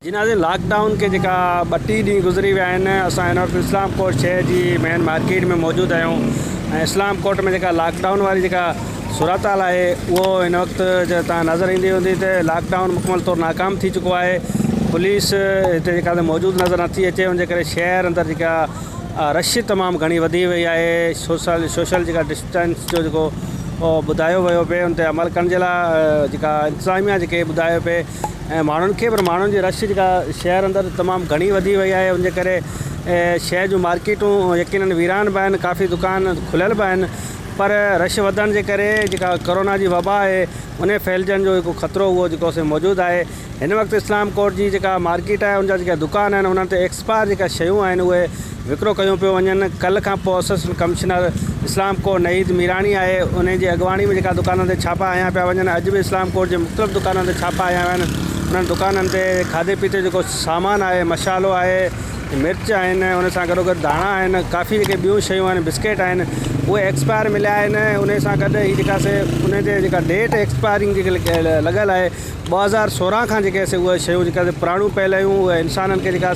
जी नाज़रीन, लॉकडाउन के जेका 32 ॾींहं गुज़री विया आहिनि। असां हिन वक़्तु इस्लाम कोट शहर जी मेन मार्केट में मौजूदु आहियूं ऐं इस्लाम कोट में जेका लॉकडाउन वारी जेका सूरत हाल आहे उहो हिन वक़्तु तव्हां नज़र ईंदी हूंदी त लॉकडाउन मुकमल तौरु नाकाम थी चुको आहे। पुलिस हिते जेका मौजूदु नज़र नथी अचे, उनजे करे शहर अंदरि जेका रश तमामु घणी वधी वई आहे। सोशल जेका डिस्टेंस जो जेको ॿुधायो वियो पिए उन ते अमल करण जे लाइ जेका इंतिज़ामिया जेके ॿुधायो पिए ऐं माण्हुनि खे, पर माण्हुनि जी रश जेका शहर अंदरि तमामु घणी वधी वई आहे। उनजे करे शहर जूं मार्केटूं यकीनन वीरान बि आहिनि, काफ़ी दुकान खुलियल बि आहिनि, पर रश वधण जे करे जेका कोरोना जी वबा आहे उन फैलजण जो हिकु ख़तरो उहो जेको मौजूदु आहे। हिन वक़्तु इस्लाम कोट जी जेका मार्केट आहे उनजा जेका दुकान आहिनि उन्हनि ते एक्सपायर जेका शयूं आहिनि उहे विकिरो कयूं पियो वञनि। कल्ह खां पोइ असिस्टेंट कमिश्नर इस्लाम कोट नईद मीरानी आहे, उन जी अॻुवाणी में जेका दुकाननि ते छापा हया पिया वञनि। अॼु बि इस्लाम कोट जे मुख़्तलिफ़ दुकाननि ते छापा हया विया आहिनि। उन्हनि दुकाननि ते खाधे पीते जेको सामान आहे, मसालो आहे, मिर्च आहिनि, उन सां गॾोगॾु धाणा आहिनि, काफ़ी जेके ॿियूं शयूं आहिनि, बिस्किट आहिनि, उहे एक्सपायर मिलिया आहिनि। उन सां गॾु हीअ जेका उन ते जेका डेट एक्सपायरिंग जेके लॻियल आहे 2016 खां जेके उहे शयूं जेका पुराणियूं पयल आहियूं उहे इंसाननि खे जेका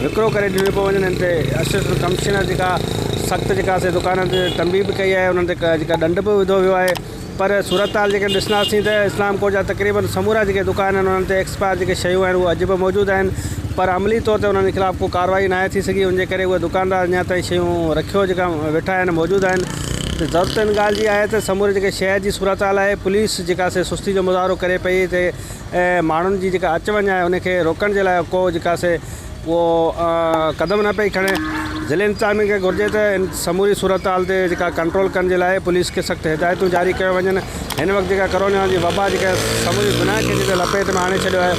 विकिरो करे ॾिनियूं पियूं वञनि। हिन ते असिस्टेंट कमिश्नर जेका सख़्तु जेका दुकाननि ते तंबीह कई आहे, उन्हनि ते जेका दंड बि विधो वियो आहे। पर सूरत हाल जेके ॾिसंदासीं त इस्लाम कोट जा तक़रीबन समूरा जेके दुकान आहिनि उन्हनि ते एक्सपायर जेके शयूं आहिनि उहे अॼु बि मौजूदु आहिनि, पर अमली तौर ते उन्हनि जे ख़िलाफ़ु को कार्रवाई न थी सघी। उनजे करे उहे दुकानदार अञा ताईं शयूं रखियो जेका वेठा आहिनि, मौजूदु आहिनि। त ज़रूरत इन ॻाल्हि जी आहे त समूरे जेके शहर जी सूरत हाल आहे, पुलिस जेका सुस्ती जो मुज़ाहिरो करे पई त माण्हुनि जी जेका अच वञ आहे उनखे रोकण जे लाइ को जेका उहो क़दम न पई खणे। ज़िले इंतिज़ामिया खे घुरिजे त समूरी सूरत हाल ते जेका कंट्रोल करण जे लाइ पुलिस खे सख़्तु हिदायतूं जारी कयो वञनि। हिन वक़्तु जेका कोरोना जी वबा जेका समूरी दुनिया खे जेके लपेट में आणे छॾियो आहे,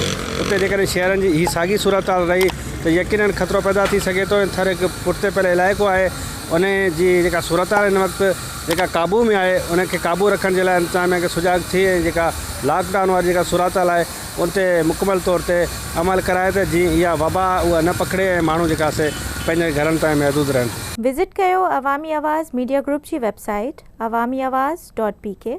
उते जेकॾहिं शहरनि जी ही साॻी सूरत हाल रही त यकीनन ख़तरो पैदा थी सघे थो। थर हिकु पुठिते पयल इलाइक़ो आहे, उन जी जेका सूरत हाल हिन वक़्तु जेका क़ाबू में आहे उनखे क़ाबू रखण जे लाइ इंतिज़ामिया खे सुजाग थी जेका लॉकडाउन वारी जेका सूरत हाल आहे उन ते मुकमल तौर ते अमल कराए त जीअं इहा वबा उहा न पकिड़े ऐं माण्हू जेका पंहिंजे घरनि ताईं महदूद रहनि। विज़िट कयो अवामी आवाज़ मीडिया ग्रुप जी वेबसाइट awamiawaz.pk।